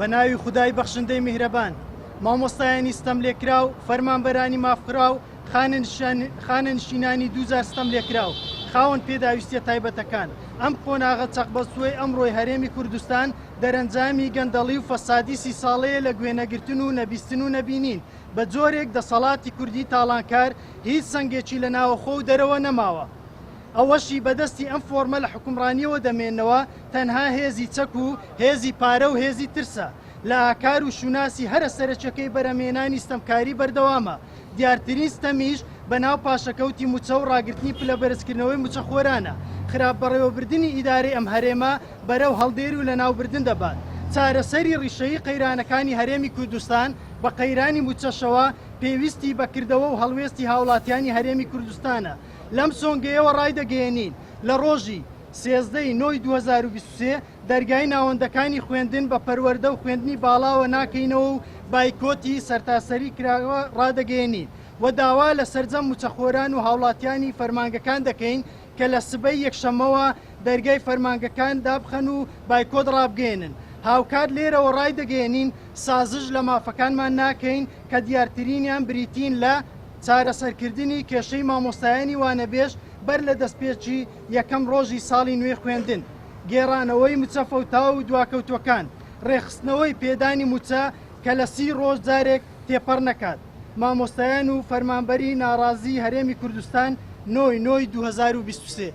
بەناوی خودای بەخشندەی میهرەبان مامۆستایانی ستەم لێکراو فەرمانبەرانی مافکراو خانە نشینانی 2000 ستەم لێکراو خاوەن پێداویستیە تایبەتەکان ئەم قۆناغە چەقبەستووی ئەمڕۆی هەرێمی کوردستان دەرەنجامی گەندەڵی و فەسادی 30 ساڵەیە لە گوێنەگرتن و نەبیستن و نەبینین بە جۆرێک دەسەڵاتی کوردی تاڵانکار هیچ سەنگێکی لە ناوەخۆ و دەرەوە نەماوە. ئەوەشی بەدەستی ئەم فۆرمە لە حکومڕانیەوە دەمێنەوە تەنها هێزی چەک و هێزی پارە و هێزی ترسە لە ئاکار و شوناسی هەرە سەرچەکەی بەرەمێنانی ستەمکاری بەردەوامە. دیارترین ستەمیش بەناو پاشەکەوتی موچە و ڕاگررتنی پلە بەرزکردنەوەی موچەخۆرانە. خراپ بەڕێوەبردننی ئیدارەی ئەم هەرێمە بەرەو هەڵدێر و لە ناوبردن دەبات. چارەسەری ڕیشەی قەیرانەکانی هەرێمی کوردستان بە قەیرانی موچەشەوە پێویستی بەکردەوە و هەڵوێستی هاوڵاتیانی هەرێمی کوردستانە. لەم سۆنگەیەوە ڕایدەگەیەنین لە ڕۆژی 13/9/2023 دەرگای ناوەندەکانی خوێندن بە پەروەردە و خوێندنی باڵاوە ناکەینەوە و بایکۆتی سەرتاسەری کراوە ڕادەگەیەنین و داوا لە سەرجەم موچەخۆران و هاوڵاتیانی فەرمانگەکان دەکەین کە لە سبەی یەکشەمەوە دەرگای فەرمانگەکان دابخەن و بایکۆت ڕابگەێنن. هاوکات لێرەوە ڕایدەگەیەنین سازش لە مافەکانمان ناکەین کە دیارترینیان بریتین لە چارەسەرکردنی کێشەی مامۆستایانی وانەبێژ بەر لە دەستپێکی یەکەم ڕۆژی ساڵی نوێ خوێندن، گێڕانەوەی موچە فەوتا و دواکەوتوەکان، ڕێخستنەوەی پێدانی موچە کە لە 30 ڕۆژ جارێک تێپەڕ نەکات. مامۆستایان و فەرمانبەری ناڕازی هەرێمی کوردستان 9/9/2023.